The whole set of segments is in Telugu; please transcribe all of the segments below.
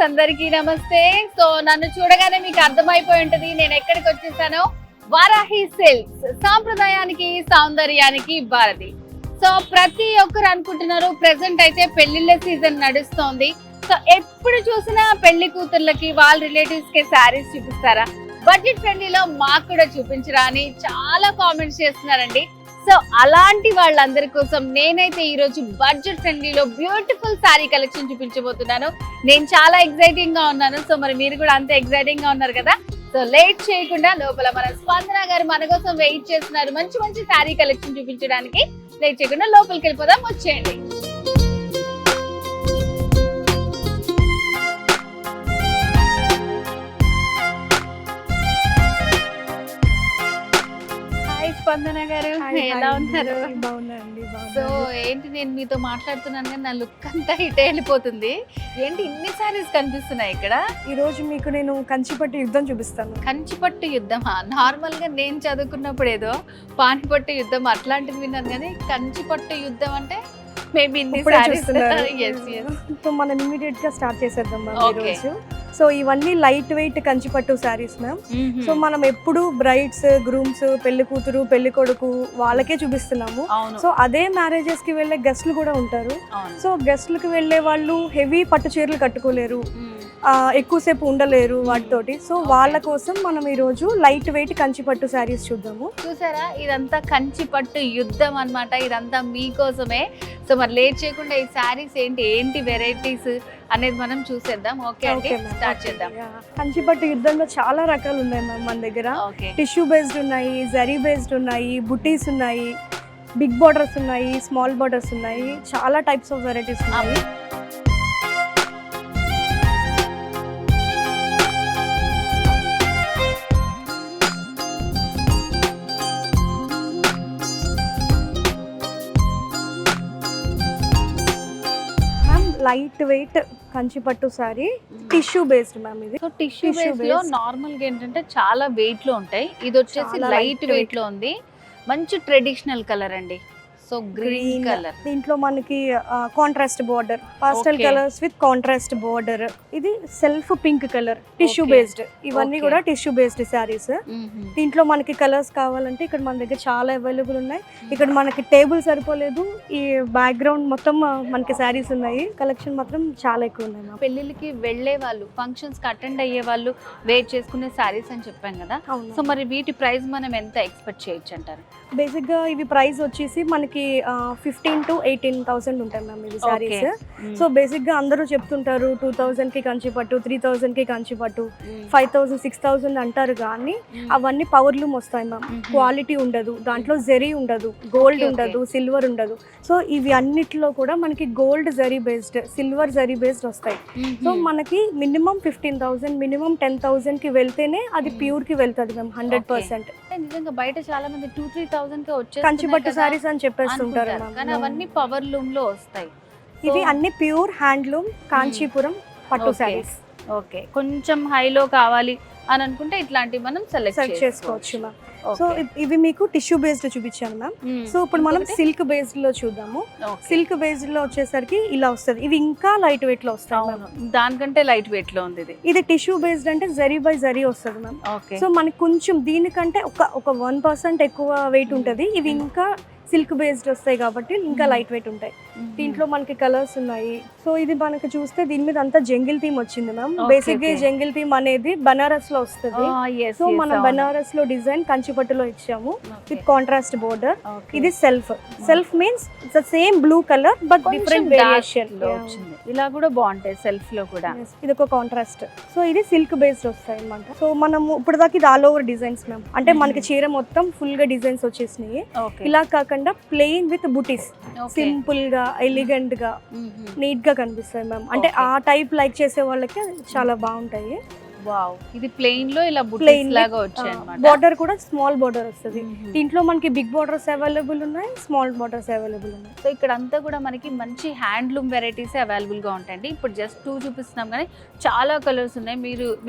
అందరికీ నమస్తే. సో నన్ను చూడగానే మీకు అర్థమైపోయి ఉంటది నేను ఎక్కడికి వచ్చేసానో. వారాహి సిల్క్స్, సాంప్రదాయానికి సౌందర్యానికి భారతి. సో ప్రతి ఒక్కరు అనుకుంటున్నారు ప్రెసెంట్ అయితే పెళ్లిళ్ళ సీజన్ నడుస్తోంది. సో ఎప్పుడు చూసినా పెళ్లి కూతుర్లకి వాళ్ళ రిలేటివ్స్ కి శారీస్ చూపిస్తారా, బడ్జెట్ ఫ్రెండ్లీలో మాకు కూడా చూపించరా అని చాలా కామెంట్స్ చేస్తున్నారండి. సో అలాంటి వాళ్ళందరి కోసం నేనైతే ఈ రోజు బడ్జెట్ ఫ్రెండ్లీలో బ్యూటిఫుల్ శారీ కలెక్షన్ చూపించబోతున్నాను. నేను చాలా ఎక్సైటింగ్ గా ఉన్నాను. సో మరి మీరు కూడా అంతే ఎక్సైటింగ్ గా ఉన్నారు కదా. సో లేట్ చేయకుండా లోపల మన స్పందన గారు మన కోసం వెయిట్ చేస్తున్నారు మంచి మంచి శారీ కలెక్షన్ చూపించడానికి. లేట్ చేయకుండా లోపలికి వెళ్ళిపోదాం, వచ్చేయండి. స్పందన గారు ఎలా ఉన్నారు? సో ఏంటి, నేను మీతో మాట్లాడుతున్నాను కానీ నా లుక్ అంతా ఇటే వెళ్ళిపోతుంది. ఏంటి ఇన్ని సారీస్ కనిపిస్తున్నాయి ఇక్కడ? ఈ రోజు మీకు నేను కంచిపట్టు యుద్ధం చూపిస్తాను. కంచిపట్టు యుద్ధమా? నార్మల్ గా నేను చదువుకున్నప్పుడు ఏదో పానిపట్టు యుద్ధం అట్లాంటిది విన్నాను, కానీ కంచిపట్టు యుద్ధం అంటే మేబీ ఇన్ని సారీస్. సో మనం ఇమీడియట్ గా స్టార్ట్ చేసేద్దాం మ్యామ్ ఈ రోజు. సో ఇవన్నీ లైట్ వెయిట్ కంచిపట్టు శారీస్ మ్యామ్. సో మనం ఎప్పుడు బ్రైడ్స్, గ్రూమ్స్, పెళ్లి కూతురు, పెళ్లి కొడుకు వాళ్ళకే చూపిస్తున్నాము. సో అదే మ్యారేజెస్ కి వెళ్ళే గెస్ట్లు కూడా ఉంటారు. సో గెస్ట్లకి వెళ్ళే వాళ్ళు హెవీ పట్టు చీరలు కట్టుకోలేరు, ఎక్కువసేపు ఉండలేరు వాటితోటి. సో వాళ్ళ కోసం మనం ఈ రోజు లైట్ వెయిట్ కంచిపట్టు శారీస్ చూద్దాము. చూసారా, ఇదంతా కంచిపట్టు యుద్ధం అన్నమాట. ఇదంతా మీకోసమే. సో మరి లేట్ చేయకుండా ఈ శారీస్ ఏంటి వెరైటీస్ అనేది మనం చూసేద్దాం. ఓకే అండి, స్టార్ట్ చేద్దాం. కంచిపట్టు యుద్ధంలో చాలా రకాలు ఉన్నాయి మ్యామ్ మన దగ్గర. టిష్యూ బేస్డ్ ఉన్నాయి, జరీ బేస్డ్ ఉన్నాయి, బుటీస్ ఉన్నాయి, బిగ్ బార్డర్స్ ఉన్నాయి, స్మాల్ బార్డర్స్ ఉన్నాయి, చాలా టైప్స్ ఆఫ్ వెరైటీస్ ఉన్నాయి. లైట్ వెయిట్ కంచిపట్టు సారీ, టిష్యూ బేస్డ్ మ్యామ్ ఇది. సో టిష్యూ బేస్డ్ లో నార్మల్ గా ఏంటంటే చాలా వెయిట్ లో ఉంటాయి. ఇది వచ్చేసి లైట్ వెయిట్ లో ఉంది. మంచి ట్రెడిషనల్ కలర్ అండి. సో గ్రీన్ కలర్, దీంట్లో మనకి contrast border, pastel colours with contrast border. ఇది self pink colour, tissue based. ఇవన్నీ కూడా టిష్యూ బేస్డ్ శారీస్. దీంట్లో మనకి కలర్స్ కావాలంటే ఇక్కడ మన దగ్గర చాలా అవైలబుల్ ఉన్నాయి. ఇక్కడ మనకి టేబుల్ సరిపోలేదు, ఈ బ్యాక్గ్రౌండ్ మొత్తం మనకి శారీస్ ఉన్నాయి. కలెక్షన్ మాత్రం చాలా ఎక్కువ ఉన్నాయి. పెళ్లికి వెళ్లే వాళ్ళు, ఫంక్షన్స్ కి అటెండ్ అయ్యే వాళ్ళు వేర్ చేసుకునే శారీస్ అని చెప్పాం కదా. సో మరి వీటి ప్రైస్ మనం ఎంత ఎక్స్పెక్ట్ చేయొచ్చు అంటారు? బేసిక్ గా ఇవి ప్రైస్ వచ్చేసి మనకి 15,000 to 18,000 ఉంటాయి మ్యామ్ ఇవి శారీస్. సో బేసిక్ గా అందరూ చెప్తుంటారు 2,000 కి కంచిపట్టు, 3,000 కి కంచిపట్టు, 5,000, 6,000 అంటారు. కానీ అవన్నీ పవర్ లూమ్ వస్తాయి మ్యామ్. క్వాలిటీ ఉండదు, దాంట్లో జరీ ఉండదు, గోల్డ్ ఉండదు, సిల్వర్ ఉండదు. సో ఇవి అన్నిట్లో కూడా మనకి gold zari based, silver zari based వస్తాయి. సో మనకి మినిమం 15,000, మినిమం 10,000 కి వెళ్తేనే అది ప్యూర్ కి వెళ్తుంది మ్యామ్ 100%. నిజంగా బయట చాలా మంది 2-3,000 కి వచ్చే కంచిపట్టు సారీస్ అని చెప్పేస్తుంటారు, కానీ అవన్నీ పవర్ లూమ్ లో వస్తాయి. ఇవి అన్ని ప్యూర్ హ్యాండ్లూమ్ కాంచీపురం పట్టు సారీస్. ఓకే, కొంచెం హైలో కావాలి అని అనుకుంటే ఇట్లాంటివి మనం సెలెక్ట్ చేసుకోవచ్చు మ్యామ్. సో ఇవి మీకు టిష్యూ బేస్డ్ చూపించాను మ్యామ్. సో ఇప్పుడు మనం సిల్క్ బేస్డ్ లో చూద్దాము. సిల్క్ బేస్డ్ లో వచ్చేసరికి ఇలా వస్తుంది. ఇవి ఇంకా లైట్ వెయిట్ లో వస్తాయి. దానికంటే లైట్ వెయిట్ లో ఉంది ఇది టిష్యూ బేస్డ్ అంటే జరీ బై జరీ వస్తుంది మ్యామ్. సో మనకి కొంచెం దీనికంటే ఒక 1% ఎక్కువ వెయిట్ ఉంటుంది. ఇవి ఇంకా సిల్క్ బేస్డ్ వస్తాయి కాబట్టి ఇంకా లైట్ వెయిట్ ఉంటాయి. దీంట్లో మనకి కలర్స్ ఉన్నాయి. సో ఇది మనకి చూస్తే దీని మీద అంతా జంగిల్ థీమ్ వచ్చింది మ్యామ్. బేసిక్ గా జంగిల్ థీమ్ అనేది బనారస్ లో వస్తుంది. సో మనం బనారస్ లో డిజైన్ కంచిపట్టులో ఇచ్చాము విత్ కాంట్రాస్ట్ బోర్డర్. ఇది self means the same blue colour but different variation. ఇలా కూడా బాగుంటాయి సెల్ఫ్ లో కూడా. ఇది ఒక కాంట్రాస్ట్. సో ఇది సిల్క్ బేస్డ్ వస్తాయి అన్నమాట. సో మనము ఇప్పుడు దాకా ఇది ఆల్ ఓవర్ డిజైన్స్ మ్యామ్. అంటే మనకి చీర మొత్తం ఫుల్ గా డిజైన్స్ వచ్చేసినాయి. ఇలా కాకుండా ప్లెయిన్ విత్ బుటీస్, సింపుల్ గా ఎలిగెంట్ గా నీట్ గా కనిపిస్తాయి మ్యామ్. అంటే ఆ టైప్ లైక్ చేసే వాళ్ళకి చాలా బాగుంటాయి. వావ్, ఇది ప్లెయిన్ లో ఇలా బుటీస్ లాగా వచ్చాయి అన్నమాట. బోర్డర్ కూడా స్మాల్ బోర్డర్ వస్తుంది. దీంట్లో మనకి బిగ్ బోర్డర్స్ అవైలబుల్ ఉన్నాయి, స్మాల్ బోర్డర్స్ అవైలబుల్ ఉన్నాయి. సో ఇక్కడ అంతా కూడా మనకి మంచి హ్యాండ్లూమ్ వెరైటీస్ అవైలబుల్ గా ఉంటాయండి. ఇప్పుడు జస్ట్ 2 చూపిస్తున్నాం కానీ చాలా కలర్స్ ఉన్నాయి.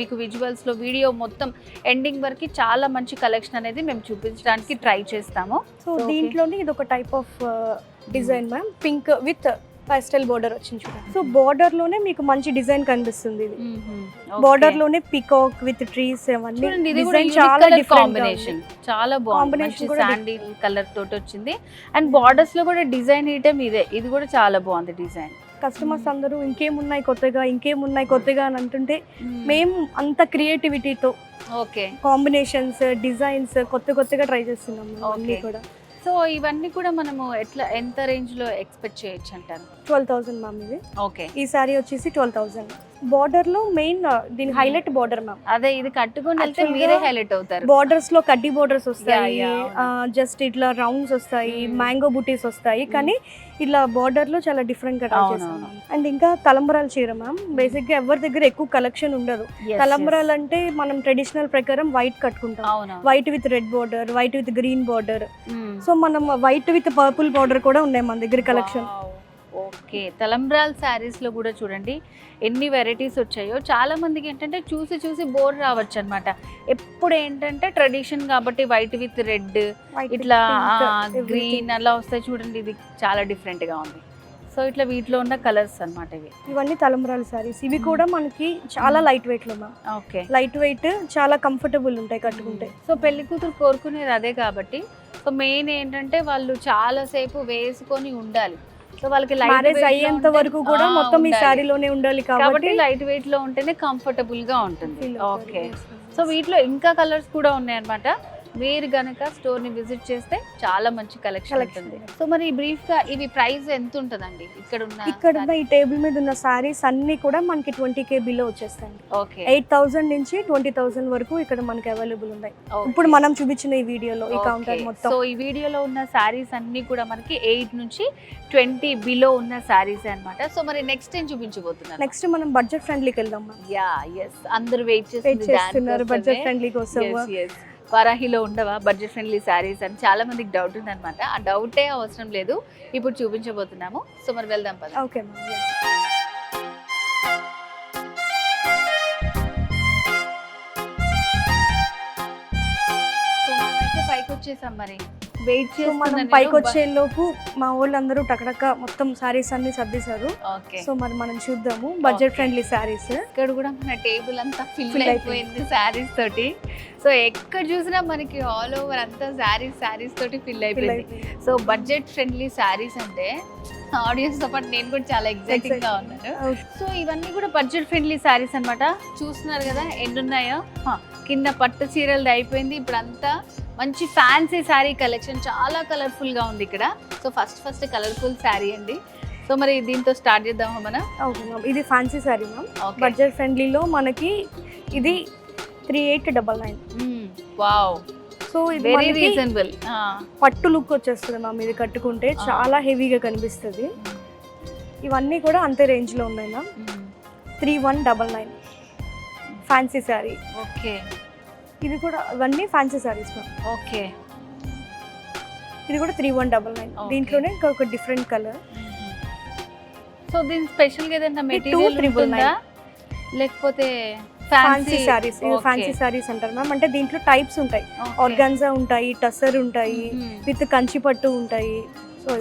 మీకు విజువల్స్ లో వీడియో మొత్తం ఎండింగ్ వరకు చాలా మంచి కలెక్షన్ అనేది మేము చూపించడానికి ట్రై చేస్తాము. సో దీంట్లోనే ఇది ఒక type of design ma'am. Pink with pastel border వచ్చింది చూడండి. సో బోర్డర్ లోనే మీకు మంచి డిజైన్ కనిపిస్తుంది. ఇది బోర్డర్ లోనే పికాక్ విత్ ట్రీస్ అవన్నీ డిజైన్ చాలా డిఫరెంట్ కాంబినేషన్, చాలా బాగుంది. మంచి శాండిల్ కలర్ తోటి వచ్చింది అండ్ బార్డర్స్ లో కూడా డిజైన్ ఐటమ్ ఇదే, ఇది కూడా చాలా బాగుంది డిజైన్. కస్టమర్స్ అందరూ ఇంకేమున్నాయి కొత్తగా అని అంటుంటే మేము అంత క్రియేటివిటీతో ఓకే కాంబినేషన్స్ డిజైన్స్ కొత్తగా ట్రై చేస్తున్నాం అన్ని కూడా. సో ఇవన్నీ కూడా మనము ఎంత రేంజ్ లో ఎక్స్పెక్ట్ చేయొచ్చు అంటారు? 12,000 మ్యామ్ ఇది. ఓకే, ఈ సారీ వచ్చేసి 12,000. బార్డర్ లో మెయిన్ దీని హైలైట్ బార్డర్ మ్యామ్. అదే ఇది కట్టుకొని వెళ్తే మీరే హైలైట్ అవుతారు. బార్డర్స్ లో కడ్డీ బార్డర్స్ వస్తాయి, జస్ట్ ఇట్లా రౌండ్స్ వస్తాయి, మ్యాంగో బుటీస్ వస్తాయి, కానీ ఇలా బార్డర్ లో చాలా డిఫరెంట్ గా ట్రై చేస్తాం. అండ్ ఇంకా తలంబరాల చీర మ్యామ్, బేసిక్ గా ఎవరి దగ్గర ఎక్కువ కలెక్షన్ ఉండదు. తలంబరాలు అంటే మనం ట్రెడిషనల్ ప్రకారం వైట్ కట్టుకుంటాం, white with red border, white with green border. So మనం వైట్ విత్ పర్పుల్ బార్డర్ కూడా ఉన్నాయి మన దగ్గర కలెక్షన్. ఓకే, తలంబ్రాల్ శారీస్ లో కూడా చూడండి ఎన్ని వెరైటీస్ వచ్చాయో. చాలా మందికి ఏంటంటే చూసి బోర్ రావచ్చు అనమాట. ఎప్పుడు ఏంటంటే ట్రెడిషన్ కాబట్టి వైట్ విత్ రెడ్, ఇట్లా గ్రీన్ అలా వస్తాయి చూడండి. ఇది చాలా డిఫరెంట్ గా ఉంది. సో ఇట్లా వీటిలో ఉన్న కలర్స్ అన్నమాట ఇవన్నీ తలంబ్రాల శారీస్. ఇవి కూడా మనకి చాలా లైట్ వెయిట్ లో మ్యామ్. ఓకే, లైట్ వెయిట్ చాలా కంఫర్టబుల్ ఉంటాయి కట్టుకుంటే. సో పెళ్లి కూతురు కోరుకునేది అదే కాబట్టి సో మెయిన్ ఏంటంటే వాళ్ళు చాలా సేపు వేసుకొని ఉండాలి. సో వాళ్ళకి మ్యారేజ్ అయ్యేంత వరకు కూడా మొత్తం ఈ శారీలోనే ఉండాలి కాబట్టి లైట్ వెయిట్ లో ఉంటేనే కంఫర్టబుల్ గా ఉంటుంది. ఓకే, సో వీటిలో ఇంకా కలర్స్ కూడా ఉన్నాయి అన్నమాట. మీరు గనక స్టోర్ ని విజిట్ చేస్తే చాలా మంచి కలెక్షన్ ఉంటుంది. సో మరి బ్రీఫ్ గా ఇవి ప్రైస్ ఎంత ఉంటదండి? ఇక్కడ ఉన్న ఈ టేబుల్ మీద ఉన్న సారీస్ అన్ని కూడా మనకి 20K బిలో వచ్చేస్తాయి. ఓకే, 8,000 నుంచి 20,000 వరకు ఇక్కడ మనకి అవైలబుల్ ఉన్నాయి. ఇప్పుడు మనం చూపించిన ఈ వీడియోలో ఈ కౌంటర్ మొత్తం. సో ఈ వీడియోలో ఉన్న సారీస్ అన్ని కూడా మనకి 8 నుంచి 20 బిలో ఉన్న సారీస్ అన్నమాట. సో మరి నెక్స్ట్ ఏం చూపించబోతున్నారు? నెక్స్ట్ మనం బడ్జెట్ ఫ్రెండ్లీకి వెళ్దాం. అందరూ వెయిట్ చేస్తున్నారు బడ్జెట్ ఫ్రెండ్లీ కోసం. వారాహిలో ఉండవా బడ్జెట్ ఫ్రెండ్లీ శారీస్ అని చాలా మందికి డౌట్ ఉందన్నమాట. ఆ డౌటే అవసరం లేదు, ఇప్పుడు చూపించబోతున్నాము. సో మరి వెళ్దాం పద. ఓకే, పైకి వచ్చేసాం. మరి వెయిట్ మనం పైకి వచ్చే లోపు మా వాళ్ళందరూ టకటక మొత్తం సారీస్ అన్ని సర్దేశారు. సో మరి మనం చూద్దాము బడ్జెట్ ఫ్రెండ్లీ సారీస్. ఇక్కడ కూడా మన టేబుల్ అంతా ఫిల్ అయిపోయింది సారీస్ తోటి. సో ఎక్కడ చూసినా మనకి ఆల్ ఓవర్ అంతా సారీస్ తోటి ఫిల్ అయిపోయింది. సో బడ్జెట్ ఫ్రెండ్లీ సారీస్ అంటే ఆడియన్స్ తో పాటు నేను కూడా చాలా ఎక్సైటింగ్ గా ఉన్నాను. సో ఇవన్నీ కూడా బడ్జెట్ ఫ్రెండ్లీ సారీస్ అన్నమాట. చూస్తున్నారు కదా ఎన్ని ఉన్నాయో. కింద పట్టు చీరలది అయిపోయింది, ఇప్పుడు అంతా మంచి ఫ్యాన్సీ శారీ కలెక్షన్ చాలా కలర్ఫుల్ గా ఉంది ఇక్కడ. సో ఫస్ట్ కలర్ఫుల్ శారీ అండి. సో మరి దీంతో స్టార్ట్ చేద్దామా మనం? ఇది ఫ్యాన్సీ శారీ మ్యామ్, బడ్జెట్ ఫ్రెండ్లీలో మనకి ఇది 3899. వావ్, సో ఇది వెరీ రీజనబుల్. పట్టు లుక్ వచ్చేస్తుంది మ్యామ్. ఇది కట్టుకుంటే చాలా హెవీగా కనిపిస్తుంది. ఇవన్నీ కూడా అంతే రేంజ్ లో ఉన్నాయి మ్యామ్. 3199 ఫ్యాన్సీ శారీ. ఓకే, ఇది కూడా ఇవన్నీ ఫ్యాన్సీ సారీస్ మ్యామ్. ఓకే, ఇది కూడా 3199. దీంట్లోనే ఒక డిఫరెంట్ కలర్. సో దీని స్పెషల్ గా ఏదైనా మెటీరియల్ ఉంటుందా లేకపోతే ఫ్యాన్సీ సారీస్? ఫ్యాన్సీ సారీస్ అంటారు మ్యామ్. అంటే దీంట్లో టైప్స్ ఉంటాయి, ఆర్గాన్జా ఉంటాయి, టసర్ ఉంటాయి, విత్ కంచి పట్టు ఉంటాయి.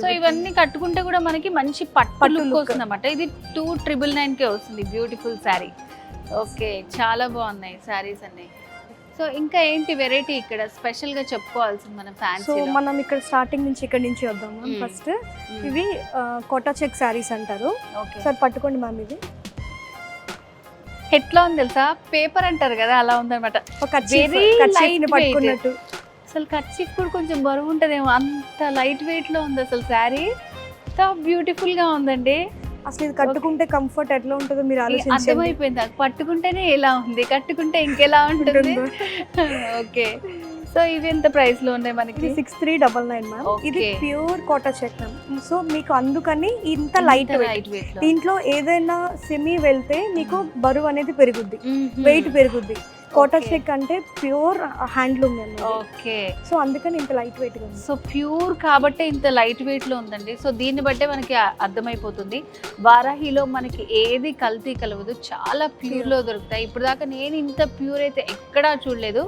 సో ఇవన్నీ కట్టుకుంటే కూడా మనకి మంచి పట్టు లుక్ వస్తుంది అన్నమాట. ఇది 299 కే వస్తుంది. బ్యూటిఫుల్ శారీ. ఓకే, చాలా బాగున్నాయి శారీస్ అన్ని. సో ఇంకా ఏంటి వెరైటీ ఇక్కడ స్పెషల్ గా చెప్పుకోవాల్సింది మనం ఫ్యాన్సీ? సో మనం ఇక్కడ స్టార్టింగ్ నుంచి ఇక్కడ నుంచి వద్దాం మ్యామ్. ఫస్ట్ ఇవి కోటా చెక్ శారీస్ అంటారు. సార్ పట్టుకోండి మ్యామ్. ఇది ఎట్లా ఉంది తెలుసా, పేపర్ అంటారు కదా అలా ఉందన్నమాట. పట్టుకున్నట్టు. అసలు కర్చీఫ్ కూడా కొంచెం బరువు ఉంటదేమో, అంత లైట్ వెయిట్ లో ఉంది అసలు శారీ. బ్యూటిఫుల్ గా ఉందండి. అసలు ఇది కట్టుకుంటే కంఫర్ట్ ఎట్లా ఉంటుందో మీరు ఆలోచించండి. అర్థమైపోయింది, పట్టుకుంటేనే ఎలా ఉంది, కట్టుకుంటే ఇంకెలా ఉంటుంది. ఓకే, సో ఇవి ఎంత ప్రైస్ లో ఉన్నాయి మనకి? 6399 మ్యామ్. ఇది pure Kota check ma'am. So మీకు అందుకని ఇంత లైట్ వెయిట్. దీంట్లో ఏదైనా సెమీ వెళ్తే మీకు బరువు అనేది పెరుగుద్ది, వెయిట్ పెరుగుద్ది. కోటా చెక్ అంటే ప్యూర్ హ్యాండ్లూమ్ అన్నమాట. ఓకే, సో అందుకని ఇంత లైట్ వెయిట్ గా ఉంది. సో ప్యూర్ కాబట్టి ఇంత లైట్ వెయిట్ లో ఉందండి. సో దీన్ని బట్టే మనకి అర్థమైపోతుంది వారాహిలో మనకి ఏది కల్తీ కలవదు, చాలా ప్యూర్ లో దొరుకుతాయి. ఇప్పుడు దాకా నేను ఇంత ప్యూర్ అయితే ఎక్కడా చూడలేదు.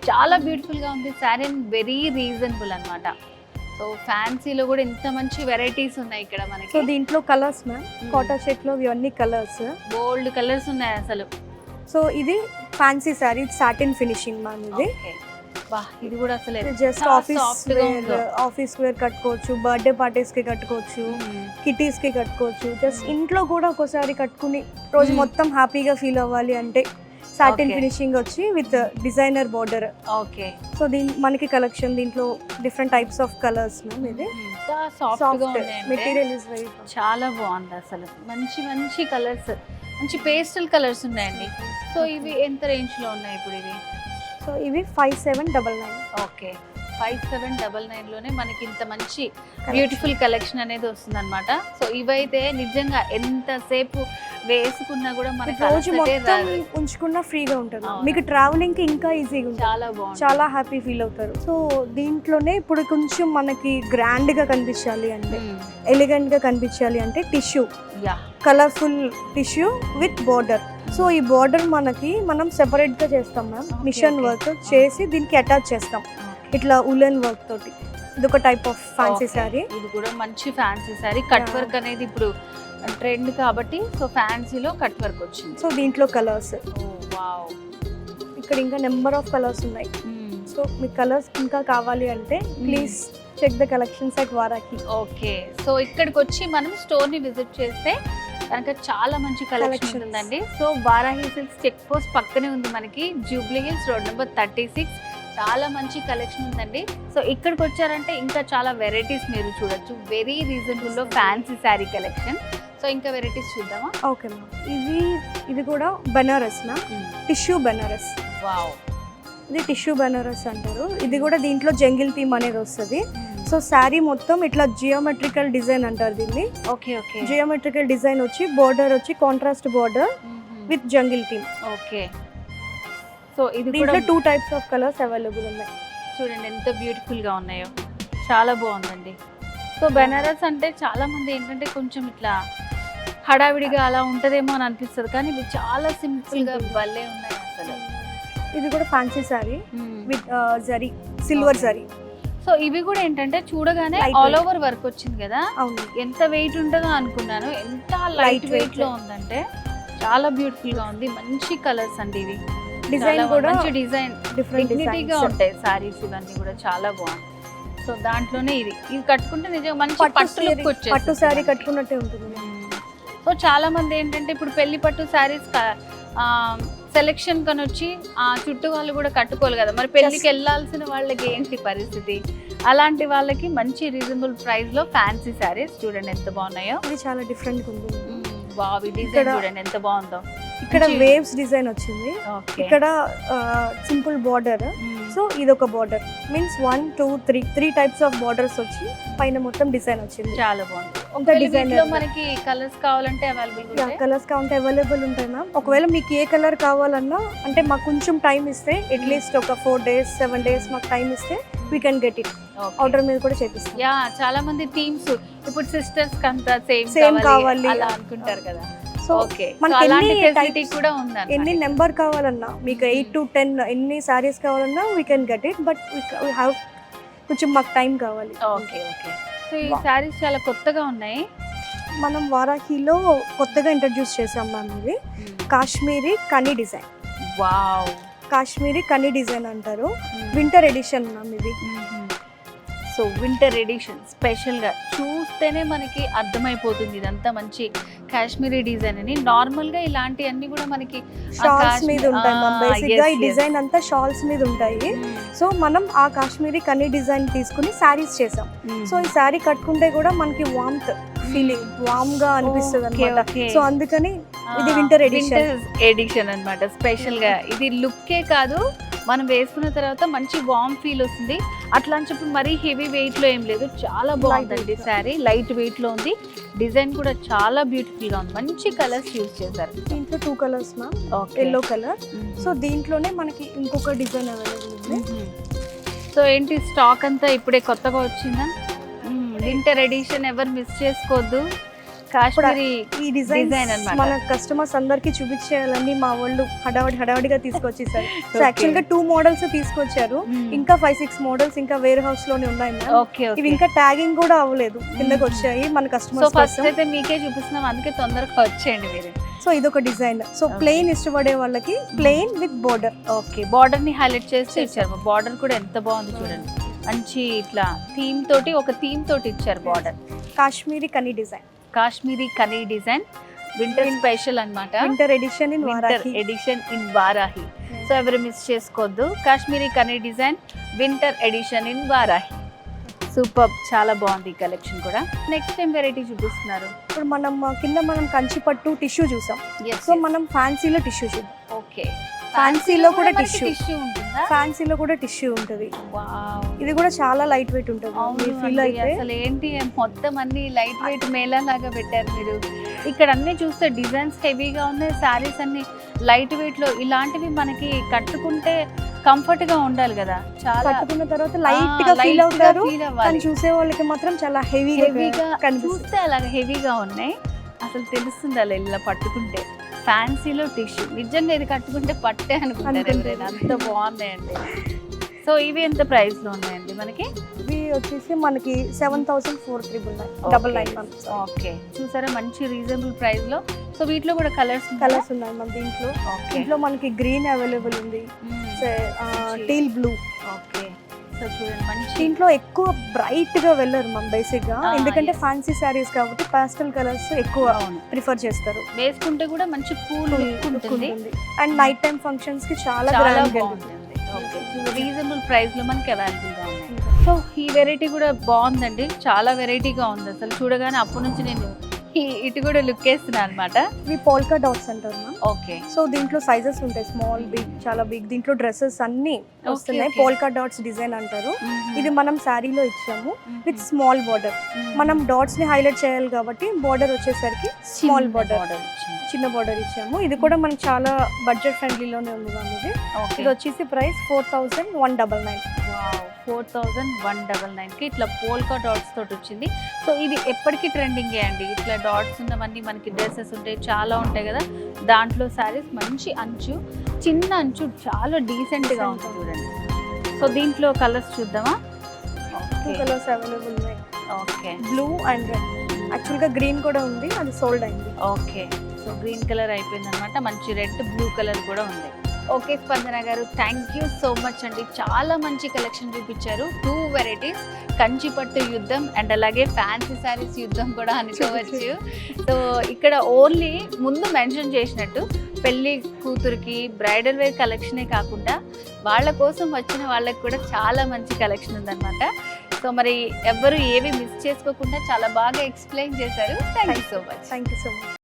చాలా బ్యూటిఫుల్ గా ఉంది శారీ అండ్ వెరీ రీజనబుల్ అన్నమాట. సో ఫ్యాన్సీలో కూడా ఇంత మంచి వెరైటీస్ ఉన్నాయి ఇక్కడ సో మనకి. దీంట్లో కలర్స్ మ్యామ్, కాటా చెట్లో ఇవన్నీ కలర్స్. బోల్డ్ కలర్స్ ఉన్నాయి అసలు. సో ఇది fancy sari, satin finishing ma'am. ఇది Okay. బా ఇది కూడా అసలు జస్ట్ చాలా ఆఫీస్ soft గా ఉందో. వేర్, ఆఫీస్ వేర్ కట్టుకోవచ్చు, బర్త్డే పార్టీస్ కి కట్టుకోవచ్చు, కిటీస్ కి కట్టుకోవచ్చు. జస్ట్ ఇంట్లో కూడా ఒకసారి కట్టుకుని రోజు మొత్తం హ్యాపీగా ఫీల్ అవ్వాలి అంటే సాటిన్ Okay. ఫినిషింగ్ వచ్చి with designer border. Okay. So మనకి కలెక్షన్ దీంట్లో different types of colours ma'am. ఇది ఎంత సాఫ్ట్ గా సాఫ్ట్ ఉన్నాయంటే మెటీరియల్ ఇస్ వెరీ చాలా బాగుంది అసలు. మంచి మంచి కలర్స్, మంచి పేస్టల్ కలర్స్ ఉన్నాయండి. సో ఇవి ఎంత రేంజ్ లో ఉన్నాయి ఇప్పుడు ఇవి? సో ఇవి 5799. ఓకే, 5799 లోనే మనకి ఇంత మంచి బ్యూటిఫుల్ కలెక్షన్ అనేది వస్తుంది అనమాట. సో ఇవైతే నిజంగా ఎంతసేపు వేసుకున్నా కూడా మనకి రోజు అలసటే మొత్తం రాదు. ఉంచుకున్న ఫ్రీగా ఉంటుంది. అవును. మీకు ట్రావెలింగ్ కి ఇంకా ఈజీగా ఉంటుంది, చాలా బాగుంది. చాలా హ్యాపీ ఫీల్ అవుతారు. సో దీంట్లోనే ఇప్పుడు కొంచెం మనకి గ్రాండ్ గా కనిపించాలి అంటే, ఎలిగెంట్ గా కనిపించాలి అంటే tissue, yeah colourful tissue with border. So ఈ బోర్డర్ మనం సెపరేట్ గా చేస్తాం ma'am. Okay, machine okay. Work చేసి దీనికి అటాచ్ చేస్తాం ఇట్లా ఉలెన్ వర్క్ తోటి. ఇది ఒక టైప్ ఆఫ్ ఫ్యాన్సీ శారీ. ఇది కూడా మంచి fancy sari. Cut Yeah. Work అనేది ఇప్పుడు ట్రెండ్ కాబట్టి సో ఫ్యాన్సీలో కట్ వర్క్ వచ్చింది. సో దీంట్లో కలర్స్ వావ్, ఇక్కడ ఇంకా నెంబర్ ఆఫ్ కలర్స్ ఉన్నాయి. సో మీకు కలర్స్ ఇంకా కావాలి అంటే please check the collections at Varahi. Okay. So ఇక్కడికి వచ్చి మనం స్టోర్ ని విజిట్ చేస్తే కనుక చాలా మంచి కలెక్షన్ Collections. ఉందండి. So Varahi silks check post పక్కనే ఉంది మనకి, జూబ్లీ హిల్స్ రోడ్ నెంబర్ 36. చాలా మంచి కలెక్షన్ ఉందండి. సో ఇక్కడికి వచ్చారంటే ఇంకా చాలా వెరైటీస్ మీరు చూడొచ్చు. వెరీ రీజనబుల్ లో ఫ్యాన్సీ శారీ కలెక్షన్. సో ఇంకా వెరైటీస్ చూద్దామా? Okay ma'am. ఇది కూడా Banaras ma'am, tissue Banaras. Wow, ఇది టిష్యూ బనారస్ అంటారు. ఇది కూడా దీంట్లో జంగిల్ థీమ్ అనేది వస్తుంది. సో శారీ మొత్తం ఇట్లా జియోమెట్రికల్ డిజైన్ అంటారు దీన్ని. Okay okay. జియోమెట్రికల్ డిజైన్ వచ్చి బోర్డర్ వచ్చి contrast border with jungle theme. Okay. So ఇది కూడా దీంట్లో 2 టైప్స్ ఆఫ్ కలర్స్ అవైలబుల్ ఉన్నాయి. చూడండి ఎంత బ్యూటిఫుల్ గా ఉన్నాయో, చాలా బాగుందండి. సో బెనారస్ అంటే చాలా మంది ఏంటంటే కొంచెం ఇట్లా హడావిడిగా అలా ఉంటదేమో అని అనిపిస్తుంది, కానీ ఇవి చాలా సింపుల్ గా భలే ఉన్నాయి అసలు. ఇది కూడా fancy sari with zari, silver zari. So ఇవి కూడా ఏంటంటే చూడగానే Light all weight. Over work వచ్చింది కదా, అవును. ఎంత వెయిట్ ఉంటుందో అనుకున్నాను. ఎంత లైట్ వెయిట్ లో ఉందంటే చాలా బ్యూటిఫుల్ గా ఉంది. మంచి కలర్స్ అండి ఇవి. డిజైన్ కూడా మంచి డిజైన్, డిఫరెంట్ డిగ్నిటీగా ఉంటాయి సారీస్ ఇవన్నీ కూడా చాలా బాగుంది. సో దాంట్లోనే ఇది కట్టుకుంటే నిజంగా మంచి పట్టు లుక్ వచ్చేస్తుంది. పట్టు శారీ కట్టుకున్నట్టే ఉంటుంది. సో చాలా మంది ఏంటంటే ఇప్పుడు పెళ్లి పట్టు శారీస్ సెలెక్షన్ కని వచ్చి ఆ చుట్టూ వాళ్ళు కూడా కట్టుకోవాలి కదా, మరి పెళ్లికి వెళ్ళాల్సిన వాళ్ళకి ఏంటి పరిస్థితి? అలాంటి వాళ్ళకి మంచి రీజనబుల్ ప్రైస్ లో ఫ్యాన్సీ శారీస్ చూడండి ఎంత బాగున్నాయో. ఇది చాలా డిఫరెంట్ గా ఉంది. వావ్, ఈ డిజైన్ చూడండి ఎంత బాగుందో. ఇక్కడ వేవ్స్ డిజైన్ వచ్చింది. ఓకే. ఇక్కడ సింపుల్ బార్డర్. సో ఇది ఒక border means 1 2 3 types of borders వచ్చి పైన మొత్తం డిజైన్ వచ్చింది. చాలా బాగుంది. ఒక డిజైన్ లో మనకి కలర్స్ కావాలంటే అవైలబుల్ కలర్స్ కావాలంటే అవైలబుల్ ఉంటాయి మ్యామ్. ఒకవేళ మీకు ఏ కలర్ కావాలన్నా అంటే మాకు కొంచెం టైం ఇస్తే, అట్లీస్ట్ ఒక 4 days 7 days మాకు టైం ఇస్తే we can get it. Order మీద కూడా చేపిస్తాం. యా, చాలా మంది థీమ్స్ ఇప్పుడు సిస్టర్స్ కంతా Same సేమ్ కావాలి అలా అనుకుంటారు కదా. సో ఓకే, మనకి అలాంటి ఎన్ని ఫెసిలిటీ types, కూడా ఉంది. ఎన్ని నెంబర్ కావాలన్నా మీకు 8 to 10 ఎన్ని సారీస్ కావాలన్నా we can get it. But we have కొంచెం మాకు టైం కావాలి. Okay okay. సో ఈ సారీస్ చాలా కొత్తగా ఉన్నాయి. మనం వారాహిలో కొత్తగా ఇంట్రడ్యూస్ చేసాం మ్యామ్. ఇది Kashmiri Kani design. Wow, Kashmiri Kani design అంటారు. వింటర్ ఎడిషన్ మ్యామ్ ఇది. సో వింటర్ ఎడిషన్ స్పెషల్ గా చూస్తేనే మనకి అర్థమైపోతుంది ఇదంతా మంచి కాశ్మీరీ డిజైన్ అని. నార్మల్ గా ఇలాంటివన్నీ కూడా మనకి షాల్స్ మీద ఉంటాయి మ్యామ్. బేసిక్ గా ఈ డిజైన్ అంతా షాల్స్ మీద ఉంటాయి. సో మనం ఆ కాశ్మీరీ కనీ డిజైన్ తీసుకుని శారీస్ చేసాం. సో ఈ శారీ కట్టుకుంటే కూడా మనకి వామ్త్ ఫీలింగ్, వామ్ గా అనిపిస్తుంది అన్నమాట. సో అందుకని ఇది వింటర్ ఎడిషన్ అన్నమాట. స్పెషల్ గా ఇది లుక్కే కాదు, మనం వేసుకున్న తర్వాత మంచి వామ్ ఫీల్ వస్తుంది. అట్లా అని చెప్పి మరీ హెవీ వెయిట్ లో ఏం లేదు, చాలా బాగుందండి శారీ. లైట్ వెయిట్ లో ఉంది, డిజైన్ కూడా చాలా బ్యూటిఫుల్ గా ఉంది. మంచి కలర్స్ యూజ్ చేశారు. దీంట్లో 2 colours ma'am. Yellow colour. So దీంట్లోనే మనకి ఇంకొక డిజైన్ అవైలబుల్ ఉంది. సో ఏంటి స్టాక్ అంతా ఇప్పుడే కొత్తగా వచ్చిందా? వింటర్ ఎడిషన్ ఎవరు మిస్ చేసుకోవద్దు. కాశ్మీరీ ఈ డిజైన్ Design అన్నమాట. మన కస్టమర్స్ అందరికి చూపించేయాలని మా వాళ్ళు హడావిడిగా తీసుకొచ్చేసారు. So Okay. యాక్చువల్ గా 2 మోడల్స్ తీసుకొచ్చారు. ఇంకా 5-6 మోడల్స్ ఇంకా వేర్ హౌస్ లోనే ఉన్నాయి మ్యామ్. ఓకే ఇవి ఇంకా ట్యాగింగ్ కూడా అవ్వలేదు, కిందకి వచ్చాయి మన సో కస్టమర్స్ ఫస్ట్ కోసం. అయితే మీకే చూపిస్తున్నాం, అందుకే తొందరగా వచ్చేయండి మీరు. సో ఇదొక డిజైన్. సో ప్లెయిన్ ఇష్టపడే వాళ్ళకి plain with border. Okay, border ని హైలైట్ చేసి ఇచ్చారు. బార్డర్ కూడా ఎంత బాగుంది చూడండి, మంచి ఇట్లా థీమ్ తోటి, ఒక థీమ్ తోటి ఇచ్చారు border. Kashmiri Kani design, Kashmiri Kani design, winter special అన్నమాట. Winter edition in winter Varahi. Edition in Varahi. So ఎవరు మిస్ చేసుకోవద్దు, Kashmiri Kani design winter edition in Varahi. Super, చాలా బాగుంది ఈ కలెక్షన్ కూడా. నెక్స్ట్ టైం వెరైటీ చూపిస్తున్నారు. ఇప్పుడు మనం కంచి పట్టు టిష్యూ చూసాం. సో మనం ఫ్యాన్సీలో టిష్యూ చూద్దాం. ఓకే, ఫ్యాన్సీలో కూడా టిష్యూ, టిష్యూ ఉంటుందా? ఫ్యాన్సీలో కూడా టిష్యూ ఉంటుంది. వావ్, ఇది కూడా చాలా లైట్ వెయిట్ ఉంటుంది. మీరు ఫీల్ అవును, అయితే అసలు ఏంటి మొత్తం అన్ని లైట్ వెయిట్ మేళా లాగా పెట్టారు మీరు. ఇక్కడ అన్ని చూస్తే డిజైన్స్ హెవీగా ఉన్నాయి, శారీస్ అన్ని లైట్ వెయిట్ లో. ఇలాంటివి మనకి కట్టుకుంటే కంఫర్ట్ గా ఉండాలి కదా, చాలా కట్టుకున్న తర్వాత లైట్ గా ఫీల్ అవుతారు. ఫీల్ కానీ అవ్వాలి. చూసే వాళ్ళకి మాత్రం చాలా హెవీగా హెవీగా కనిపిస్తుంది. చూస్తే అలాగే హెవీగా ఉన్నాయి, అసలు తెలుస్తుంది అలా ఇలా పట్టుకుంటే. ఫ్యాన్సీలో టిష్యూ, నిజంగా ఇది కట్టుకుంటే పట్టే అనుకుంటారు ఎవరైనా, అంత బాగున్నాయండి. సో ఇవి ఎంత ప్రైస్ లో ఉన్నాయండి మనకి? ఇవి వచ్చేసి మనకి 7,499. ఓకే, చూసారా మంచి రీజనబుల్ ప్రైస్ లో. సో వీటిలో కూడా కలర్స్ కలర్స్ ఉన్నాయి మన దీంట్లో. ఓకే, దీంట్లో మనకి గ్రీన్ అవైలబుల్ ఉంది, మంచి. Teal blue. ఓకే, సో చూడండి మంచి. దీంట్లో ఎక్కువ బ్రైట్ గా వెళ్ళరు మనం బేసిక్ గా, ఎందుకంటే ఫ్యాన్సీ శారీస్ కాబట్టి పాస్టల్ కలర్స్ ఎక్కువ అవును, ప్రిఫర్ చేస్తారు. వేసుకుంటే కూడా మంచి కూల్ లుక్ ఉంటుంది. అండ్ నైట్ టైం ఫంక్షన్స్ కి చాలా చాలా గ్రాండ్ గా బాగుంటుంది. ఓకే, రీజనబుల్ ప్రైస్ లో మనకి అవైలబుల్ గా ఉన్నాయి. సో ఈ వెరైటీ కూడా బాగుందండి, చాలా వెరైటీగా ఉంది అసలు. చూడగానే అప్పటి నుంచి నేను ఇటు కూడా లుక్ వేస్తున్నాను అనమాట. ఇవి పోల్కా డాట్స్ అంటారు మ్యామ్. ఓకే, సో దీంట్లో సైజెస్ ఉంటాయి, స్మాల్, బిగ్, చాలా బిగ్. దీంట్లో డ్రెస్సెస్ అన్ని వస్తున్నాయి. okay. పోల్కా డాట్స్ డిజైన్ అంటారు. ఇది మనం శారీలో ఇచ్చాము విత్ స్మాల్ బార్డర్. మనం డాట్స్ ని హైలైట్ చేయాలి కాబట్టి బార్డర్ వచ్చేసరికి స్మాల్ బార్డర్, చిన్న బార్డర్ ఇచ్చాము. ఇది కూడా మనకి చాలా బడ్జెట్ ఫ్రెండ్లీలోనే ఉంది మ్యామ్. ఇది వచ్చేసి ప్రైస్ 4,199. 4,199 కి ఇట్లా పోల్కా డాట్స్ తోటి వచ్చింది. సో ఇది ఎప్పటికీ ట్రెండింగ్ అండి, ఇట్లా డాట్స్ ఉన్నవన్నీ. మనకి డ్రెస్సెస్ ఉంటాయి, చాలా ఉంటాయి కదా, దాంట్లో శారీస్ మంచి అంచు, చిన్న అంచు, చాలా డీసెంట్ గా ఉంది చూడండి. సో దీంట్లో కలర్స్ చూద్దామా? 2 కలర్స్ అవైలబుల్ ఉన్నాయి, okay, blue and red. Actual గా గ్రీన్ కూడా ఉంది, అది సోల్డ్ అయింది. ఓకే, సో గ్రీన్ కలర్ అయిపోయింది అనమాట, మంచి రెడ్ బ్లూ కలర్ కూడా ఉంది. ఓకే స్పందన గారు, థ్యాంక్ యూ సో మచ్ అండి, చాలా మంచి కలెక్షన్ చూపించారు. 2 వెరైటీస్, కంచిపట్టు యుద్ధం అండ్ అలాగే ఫ్యాన్సీ శారీస్ యుద్ధం కూడా అనుకోవచ్చు. సో ఇక్కడ ఓన్లీ ముందు మెన్షన్ చేసినట్టు పెళ్లి కూతురికి బ్రైడల్ వేర్ కలెక్షనే కాకుండా వాళ్ళ కోసం వచ్చిన వాళ్ళకి కూడా చాలా మంచి కలెక్షన్ ఉందన్నమాట. సో మరి ఎవ్వరు ఏవి మిస్ చేసుకోకుండా చాలా బాగా ఎక్స్ప్లెయిన్ చేశారు. Thank you so much. Thank you so much.